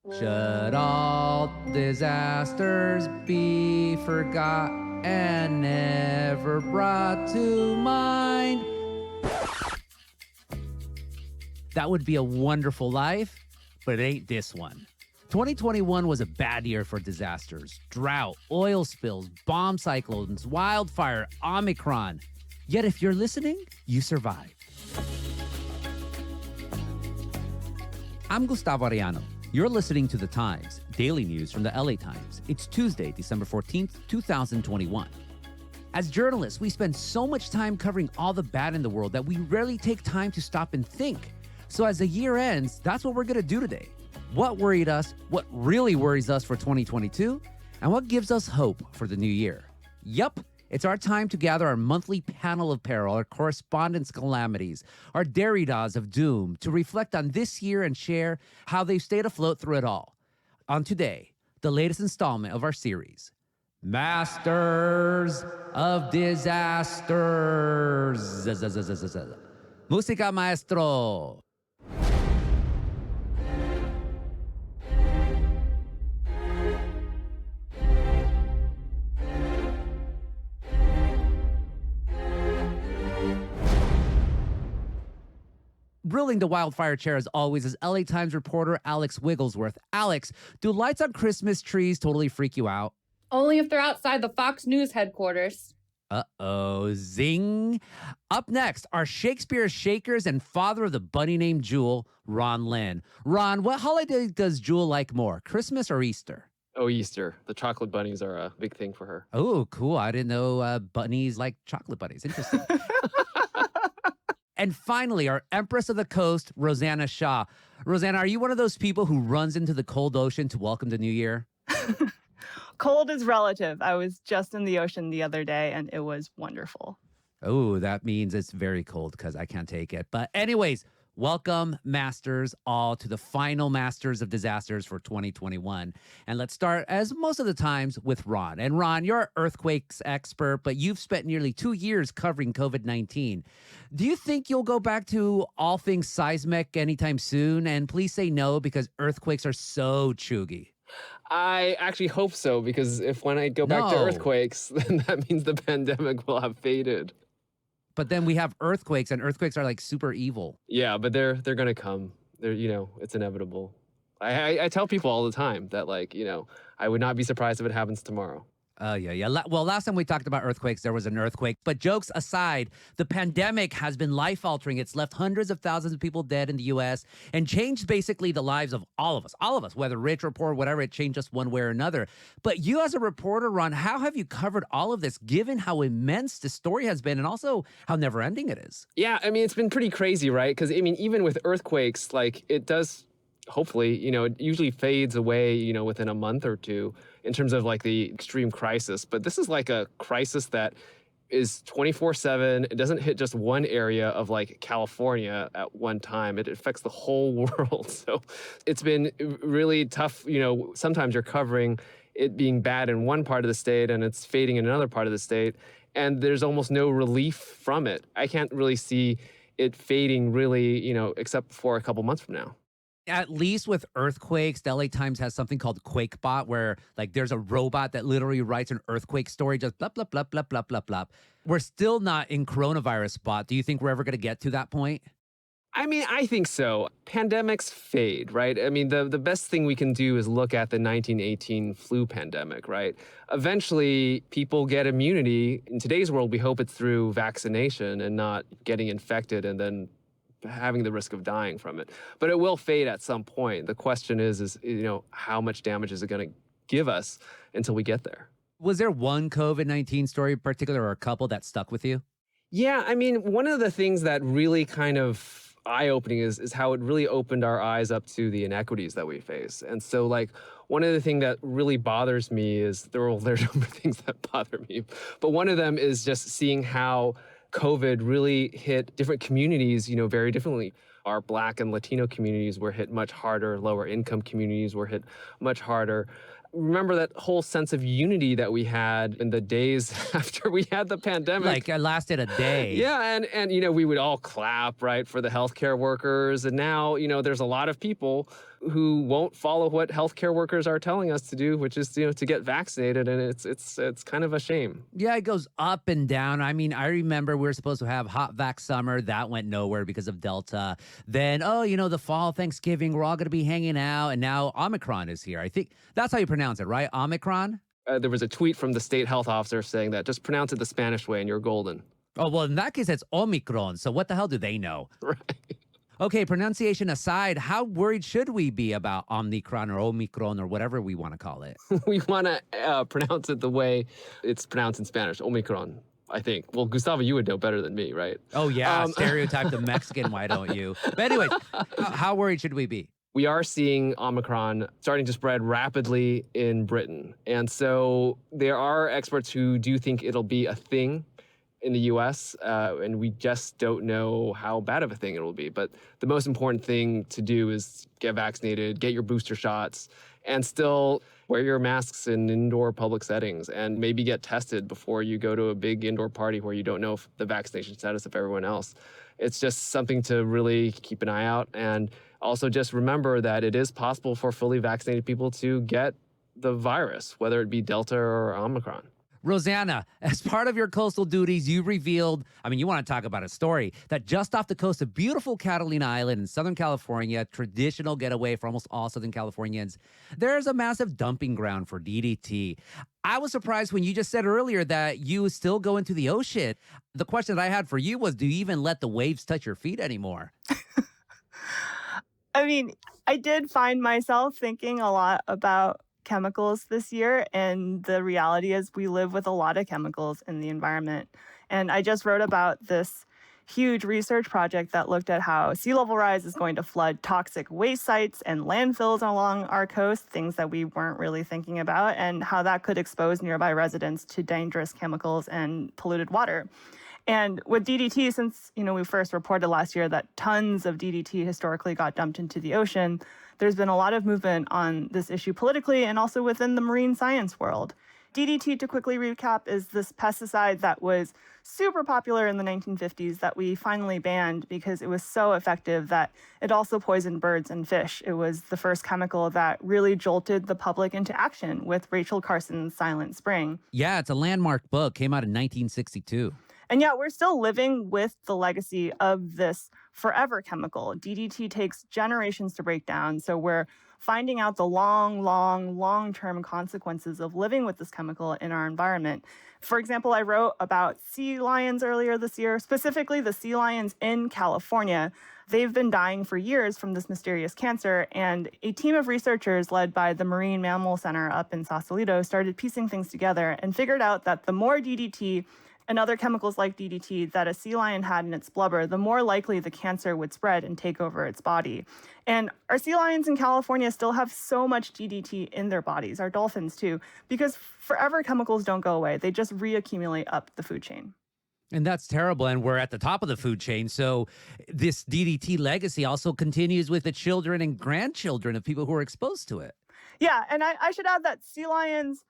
Should all disasters be forgot and never brought to mind? That would be a wonderful life, but it ain't this one. 2021 was a bad year for disasters. Drought, oil spills, bomb cyclones, wildfire, Omicron. Yet if you're listening, you survived. I'm Gustavo Arellano. You're listening to The Times, daily news from the LA Times. It's Tuesday, December 14th, 2021. As journalists, we spend so much time covering all the bad in the world that we rarely take time to stop and think. So as the year ends, that's what we're going to do today. What worried us, what really worries us for 2022, and what gives us hope for the new year. Yup, it's our time to gather our monthly panel of peril, our correspondence calamities, our Derridas of doom, to reflect on this year and share how they've stayed afloat through it all. On today, the latest installment of our series, Masters of Disasters. Música maestro. Ruling the wildfire chair, as always, is LA Times reporter Alex Wigglesworth. Alex, do lights on Christmas trees totally freak you out? Only if they're outside the Fox News headquarters. Uh-oh, zing. Up next, our Shakespeare Shakers and father of the bunny named Jewel, Ron Lin. Ron, what holiday does Jewel like more, Christmas or Easter? Oh, Easter. The chocolate bunnies are a big thing for her. Oh, cool. I didn't know bunnies like chocolate bunnies. Interesting. And finally, our Empress of the Coast, Rosanna Xia. Rosanna, are you one of those people who runs into the cold ocean to welcome the new year? Cold is relative. I was just in the ocean the other day, and it was wonderful. Oh, that means it's very cold because I can't take it. But anyways, welcome, Masters, all to the final Masters of Disasters for 2021. And let's start, as most of the times, with Ron. And Ron, you're an earthquakes expert, but you've spent nearly 2 years covering COVID-19. Do you think you'll go back to all things seismic anytime soon? And please say no, because earthquakes are so chuggy. I actually hope so, because when I go back to earthquakes, then that means the pandemic will have faded. But then we have earthquakes, and earthquakes are like super evil. Yeah, but they're going to come. It's inevitable. I tell people all the time that, I would not be surprised if it happens tomorrow. Oh, yeah. Well, last time we talked about earthquakes, there was an earthquake. But jokes aside, the pandemic has been life-altering. It's left hundreds of thousands of people dead in the U.S. and changed basically the lives of all of us, whether rich or poor, whatever. It changed us one way or another. But you as a reporter, Ron, how have you covered all of this, given how immense the story has been and also how never-ending it is? Yeah, it's been pretty crazy, right? Because, even with earthquakes, it does... Hopefully, it usually fades away, within a month or two in terms of the extreme crisis. But this is like a crisis that is 24/7. It doesn't hit just one area of California at one time. It affects the whole world. So it's been really tough. Sometimes you're covering it being bad in one part of the state and it's fading in another part of the state. And there's almost no relief from it. I can't really see it fading really, except for a couple months from now. At least with earthquakes, the LA Times has something called QuakeBot, where there's a robot that literally writes an earthquake story, just blah, blah, blah, blah, blah, blah, blah. We're still not in coronavirus bot. Do you think we're ever going to get to that point? I think so. Pandemics fade, right? The best thing we can do is look at the 1918 flu pandemic, right? Eventually, people get immunity. In today's world, we hope it's through vaccination and not getting infected and then having the risk of dying from it. But it will fade at some point. The question is how much damage is it going to give us until we get there? Was there one COVID-19 story in particular or a couple that stuck with you? Yeah, one of the things that really kind of eye-opening is how it really opened our eyes up to the inequities that we face. And so one of the things that really bothers me is there's a number of things that bother me, but one of them is just seeing how COVID really hit different communities, very differently. Our Black and Latino communities were hit much harder. Lower income communities were hit much harder. remember that whole sense of unity that we had in the days after we had the pandemic. Like it lasted a day. Yeah, and we would all clap, right, for the healthcare workers. And now, there's a lot of people who won't follow what healthcare workers are telling us to do, which is, to get vaccinated. And it's kind of a shame. Yeah, it goes up and down. I mean, I remember we were supposed to have hot vac summer. That went nowhere because of Delta. Then, the fall, Thanksgiving, we're all going to be hanging out. And now Omicron is here. I think that's how you pronounce it, right? Omicron? There was a tweet from the state health officer saying that just pronounce it the Spanish way and you're golden. Oh, well, in that case, it's Omicron. So what the hell do they know? Right. Okay, pronunciation aside, how worried should we be about Omicron or whatever we want to call it? We want to pronounce it the way it's pronounced in Spanish, Omicron, I think. Well, Gustavo, you would know better than me, right? Oh, yeah, stereotype the Mexican, why don't you? But anyways, how worried should we be? We are seeing Omicron starting to spread rapidly in Britain. And so there are experts who do think it'll be a thing in the US, and we just don't know how bad of a thing it will be. But the most important thing to do is get vaccinated, get your booster shots, and still wear your masks in indoor public settings, and maybe get tested before you go to a big indoor party where you don't know the vaccination status of everyone else. It's just something to really keep an eye out. And also just remember that it is possible for fully vaccinated people to get the virus, whether it be Delta or Omicron. Rosanna, as part of your coastal duties, you revealed, you want to talk about a story, that just off the coast of beautiful Catalina Island in Southern California, traditional getaway for almost all Southern Californians, there's a massive dumping ground for DDT. I was surprised when you just said earlier that you still go into the ocean. The question that I had for you was, do you even let the waves touch your feet anymore? I did find myself thinking a lot about chemicals this year, and the reality is we live with a lot of chemicals in the environment. And I just wrote about this huge research project that looked at how sea level rise is going to flood toxic waste sites and landfills along our coast, things that we weren't really thinking about, and how that could expose nearby residents to dangerous chemicals and polluted water. And with DDT, since we first reported last year that tons of DDT historically got dumped into the ocean, there's been a lot of movement on this issue politically and also within the marine science world. DDT, to quickly recap, is this pesticide that was super popular in the 1950s that we finally banned because it was so effective that it also poisoned birds and fish. It was the first chemical that really jolted the public into action with Rachel Carson's Silent Spring. Yeah, it's a landmark book, came out in 1962. And yet we're still living with the legacy of this forever chemical. DDT takes generations to break down, so we're finding out the long-term consequences of living with this chemical in our environment. For example, I wrote about sea lions earlier this year, specifically the sea lions in California. They've been dying for years from this mysterious cancer, and a team of researchers led by the Marine Mammal Center up in Sausalito started piecing things together and figured out that the more DDT and other chemicals like DDT that a sea lion had in its blubber, the more likely the cancer would spread and take over its body. And our sea lions in California still have so much DDT in their bodies, our dolphins too, because forever chemicals don't go away. They just reaccumulate up the food chain. And that's terrible. And we're at the top of the food chain. So this DDT legacy also continues with the children and grandchildren of people who are exposed to it. Yeah, and I should add that sea lions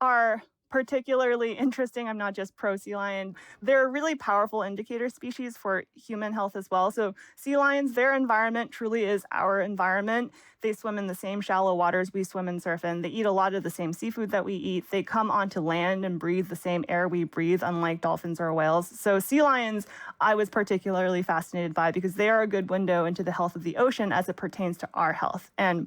are particularly interesting. I'm not just pro sea lion. They're a really powerful indicator species for human health as well. So sea lions, their environment truly is our environment. They swim in the same shallow waters we swim and surf in. They eat a lot of the same seafood that we eat. They come onto land and breathe the same air we breathe, unlike dolphins or whales. So sea lions, I was particularly fascinated by because they are a good window into the health of the ocean as it pertains to our health. And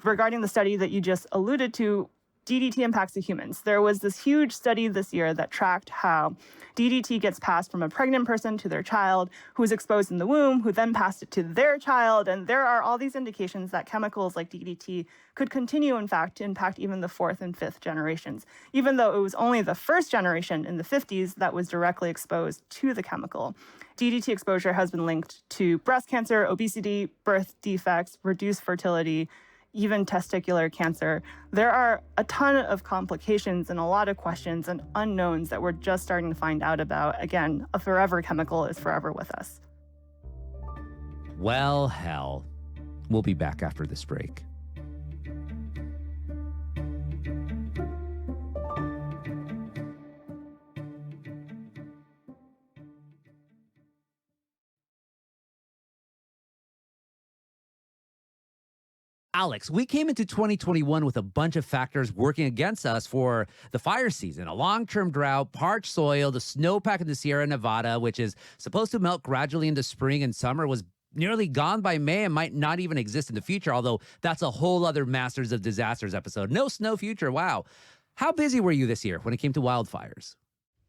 regarding the study that you just alluded to, DDT impacts the humans. There was this huge study this year that tracked how DDT gets passed from a pregnant person to their child who was exposed in the womb, who then passed it to their child. And there are all these indications that chemicals like DDT could continue, in fact, to impact even the fourth and fifth generations, even though it was only the first generation in the 50s that was directly exposed to the chemical. DDT exposure has been linked to breast cancer, obesity, birth defects, reduced fertility, even testicular cancer. There are a ton of complications and a lot of questions and unknowns that we're just starting to find out about. Again, a forever chemical is forever with us. Well, hell. We'll be back after this break. Alex, we came into 2021 with a bunch of factors working against us for the fire season. A long-term drought, parched soil, the snowpack in the Sierra Nevada, which is supposed to melt gradually into spring and summer, was nearly gone by May and might not even exist in the future, although that's a whole other Masters of Disasters episode. No snow future, wow. How busy were you this year when it came to wildfires?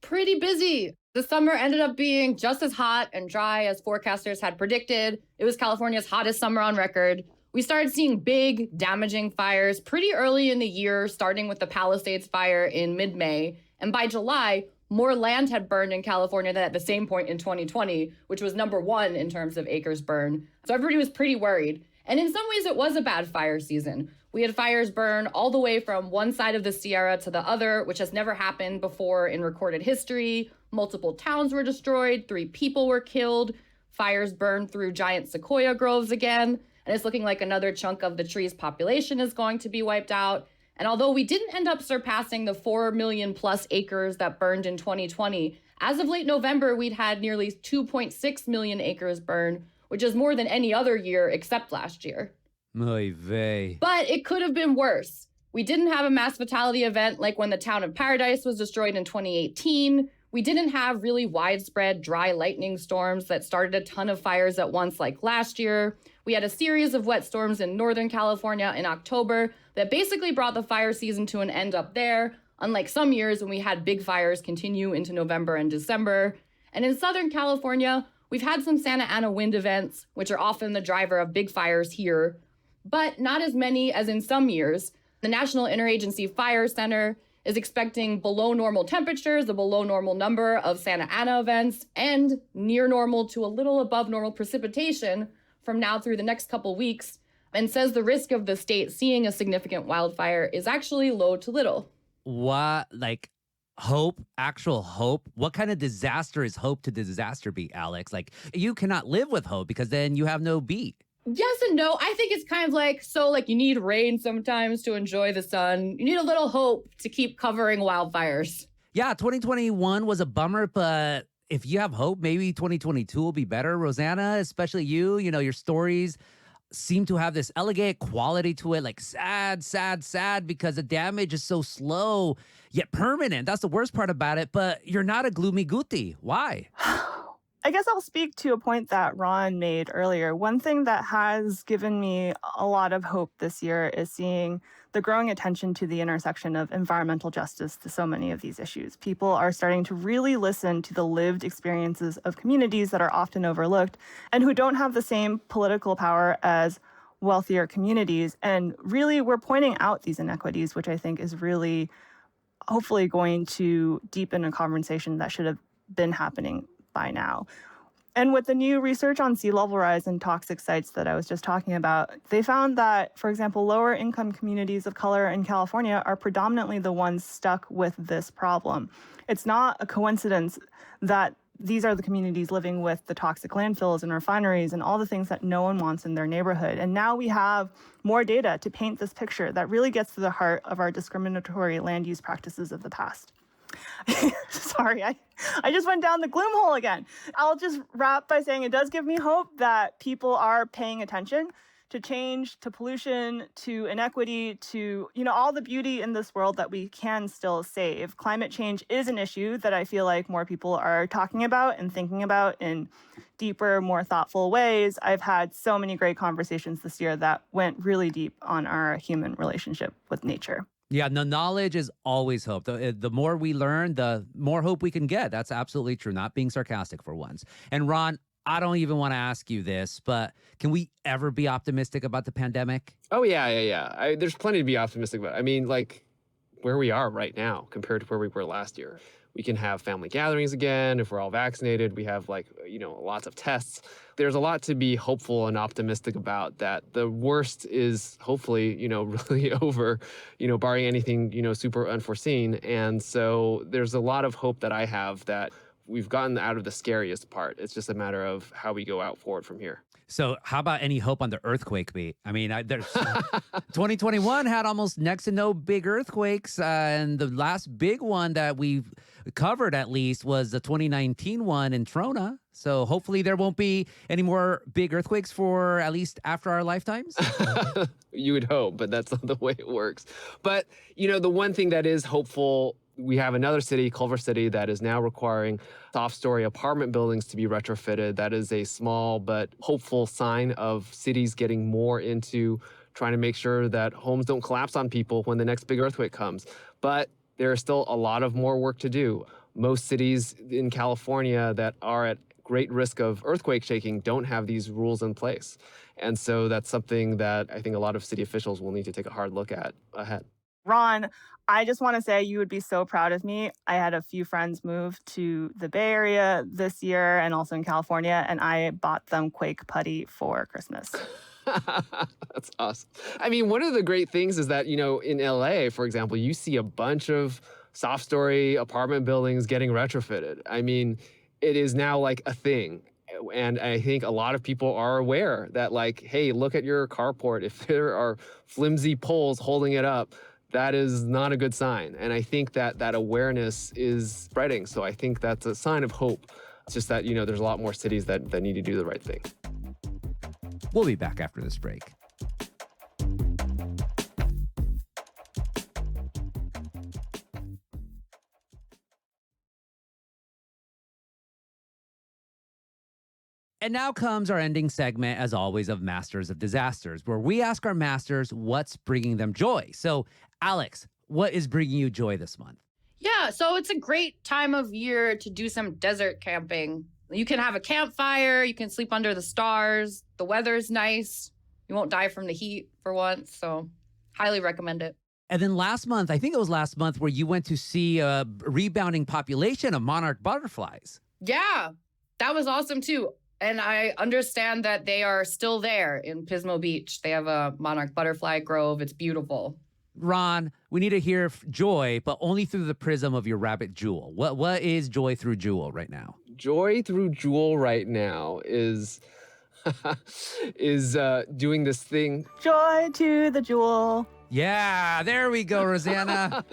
Pretty busy. The summer ended up being just as hot and dry as forecasters had predicted. It was California's hottest summer on record. We started seeing big, damaging fires pretty early in the year, starting with the Palisades fire in mid-May. And by July, more land had burned in California than at the same point in 2020, which was number one in terms of acres burned. So everybody was pretty worried. And in some ways, it was a bad fire season. We had fires burn all the way from one side of the Sierra to the other, which has never happened before in recorded history. Multiple towns were destroyed, 3 people were killed. Fires burned through giant sequoia groves again. And it's looking like another chunk of the tree's population is going to be wiped out. And although we didn't end up surpassing the 4 million plus acres that burned in 2020, as of late November, we'd had nearly 2.6 million acres burned, which is more than any other year except last year. Oy vey. But it could have been worse. We didn't have a mass fatality event like when the town of Paradise was destroyed in 2018. We didn't have really widespread dry lightning storms that started a ton of fires at once like last year. We had a series of wet storms in Northern California in October that basically brought the fire season to an end up there, unlike some years when we had big fires continue into November and December. And in Southern California, we've had some Santa Ana wind events, which are often the driver of big fires here, but not as many as in some years. The National Interagency Fire Center is expecting below normal temperatures, a below normal number of Santa Ana events, and near normal to a little above normal precipitation from now through the next couple weeks, and says the risk of the state seeing a significant wildfire is actually low to little. What, like hope, actual hope? What kind of disaster is hope to disaster beat, Alex? Like, you cannot live with hope because then you have no beat. Yes and no. I think it's kind of like, you need rain sometimes to enjoy the sun. You need a little hope to keep covering wildfires. Yeah, 2021 was a bummer, but if you have hope, maybe 2022 will be better. Rosanna, especially you, your stories seem to have this elegant quality to it, like sad, sad, sad, because the damage is so slow, yet permanent. That's the worst part about it, but you're not a gloomy guti. Why? I guess I'll speak to a point that Ron made earlier. One thing that has given me a lot of hope this year is seeing the growing attention to the intersection of environmental justice to so many of these issues. People are starting to really listen to the lived experiences of communities that are often overlooked and who don't have the same political power as wealthier communities. And really, we're pointing out these inequities, which I think is really hopefully going to deepen a conversation that should have been happening by now. And with the new research on sea level rise and toxic sites that I was just talking about, they found that, for example, lower income communities of color in California are predominantly the ones stuck with this problem. It's not a coincidence that these are the communities living with the toxic landfills and refineries and all the things that no one wants in their neighborhood. And now we have more data to paint this picture that really gets to the heart of our discriminatory land use practices of the past. Sorry, I just went down the gloom hole again. I'll just wrap by saying it does give me hope that people are paying attention to change, to pollution, to inequity, to, all the beauty in this world that we can still save. Climate change is an issue that I feel like more people are talking about and thinking about in deeper, more thoughtful ways. I've had so many great conversations this year that went really deep on our human relationship with nature. Yeah, no, knowledge is always hope. The more we learn, the more hope we can get. That's absolutely true. Not being sarcastic for once. And Ron, I don't even want to ask you this, but can we ever be optimistic about the pandemic? Oh, yeah. There's plenty to be optimistic about. I mean, like where we are right now compared to where we were last year. We can have family gatherings again if we're all vaccinated. We have lots of tests. There's a lot to be hopeful and optimistic about, that the worst is hopefully, really over, barring anything, super unforeseen. And so there's a lot of hope that I have that we've gotten out of the scariest part. It's just a matter of how we go out forward from here. So how about any hope on the earthquake beat? I mean, there's 2021 had almost next to no big earthquakes. And the last big one that we've covered at least was the 2019 one in Trona. So hopefully there won't be any more big earthquakes for at least after our lifetimes. You would hope, but that's not the way it works. But, the one thing that is hopeful, we have another city, Culver City, that is now requiring soft-story apartment buildings to be retrofitted. That is a small but hopeful sign of cities getting more into trying to make sure that homes don't collapse on people when the next big earthquake comes. But there is still a lot of more work to do. Most cities in California that are at great risk of earthquake shaking don't have these rules in place. And so that's something that I think a lot of city officials will need to take a hard look at ahead. Ron, I just want to say you would be so proud of me. I had a few friends move to the Bay Area this year and also in California, and I bought them Quake putty for Christmas. That's awesome. I mean, one of the great things is that, in LA, for example, you see a bunch of soft story apartment buildings getting retrofitted. I mean, it is now like a thing. And I think a lot of people are aware that, like, hey, look at your carport. If there are flimsy poles holding it up, that is not a good sign. And I think that awareness is spreading. So I think that's a sign of hope. It's just that, there's a lot more cities that need to do the right thing. We'll be back after this break. And now comes our ending segment, as always, of Masters of Disasters, where we ask our masters what's bringing them joy. So, Alex, what is bringing you joy this month? Yeah, so it's a great time of year to do some desert camping. You can have a campfire, you can sleep under the stars, the weather's nice, you won't die from the heat for once, so highly recommend it. And then last month, I think it was last month, where you went to see a rebounding population of monarch butterflies. Yeah, that was awesome too. And I understand that they are still there in Pismo Beach. They have a monarch butterfly grove. It's beautiful. Ron, we need to hear joy, but only through the prism of your rabbit Jewel. What is joy through Jewel right now? Joy through Jewel right now is doing this thing. Joy to the Jewel. Yeah, there we go, Rosanna.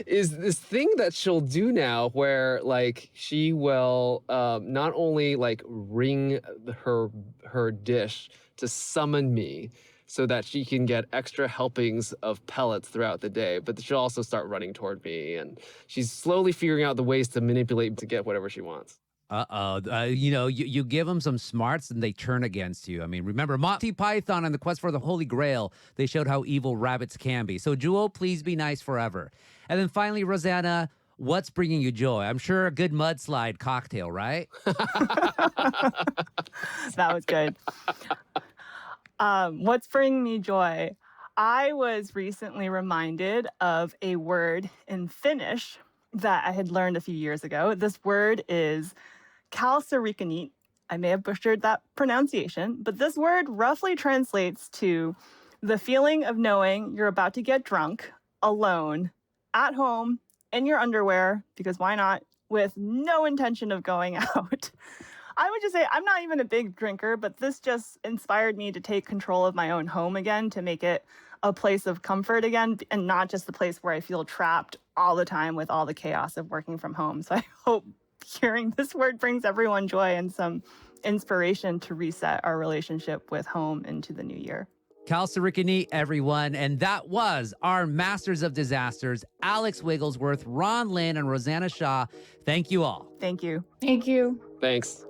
Is this thing that she'll do now where, like, she will not only, like, ring her dish to summon me so that she can get extra helpings of pellets throughout the day, but she'll also start running toward me, and she's slowly figuring out the ways to manipulate to get whatever she wants. You give them some smarts and they turn against you. I mean, remember Monty Python and the Quest for the Holy Grail, they showed how evil rabbits can be. So Jewel, please be nice forever. And then finally, Rosanna, what's bringing you joy? I'm sure a good mudslide cocktail, right? That was good. What's bringing me joy? I was recently reminded of a word in Finnish that I had learned a few years ago. This word is kalsarikanit. I may have butchered that pronunciation, but this word roughly translates to the feeling of knowing you're about to get drunk, alone, at home, in your underwear, because why not, with no intention of going out. I would just say I'm not even a big drinker, but this just inspired me to take control of my own home again, to make it a place of comfort again, and not just the place where I feel trapped all the time with all the chaos of working from home. So I hope hearing this word brings everyone joy and some inspiration to reset our relationship with home into the new year. Kalsarikini, everyone. And that was our Masters of Disasters, Alex Wigglesworth, Ron Lin, and Rosanna Xia. Thank you all. Thank you. Thank you. Thanks.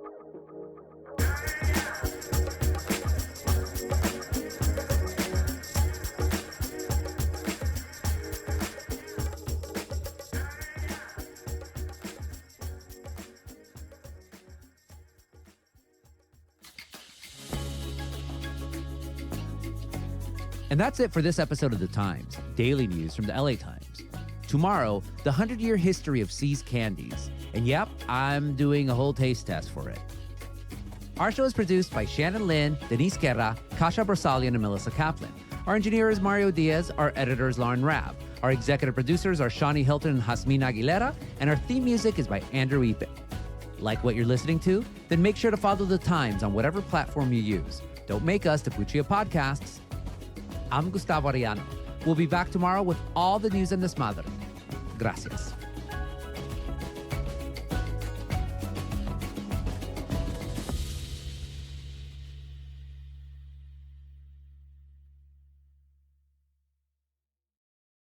And that's it for this episode of The Times, daily news from the LA Times. Tomorrow, the 100-year history of See's candies. And yep, I'm doing a whole taste test for it. Our show is produced by Shannon Lin, Denise Guerra, Kasha Bersalian, and Melissa Kaplan. Our engineer is Mario Diaz. Our editor is Lauren Rabb. Our executive producers are Shawnee Hilton and Jasmine Aguilera. And our theme music is by Andrew Epic. Like what you're listening to? Then make sure to follow The Times on whatever platform you use. Don't make us Tapuchia Podcasts. I'm Gustavo Arellano. We'll be back tomorrow with all the news and desmadre. Gracias.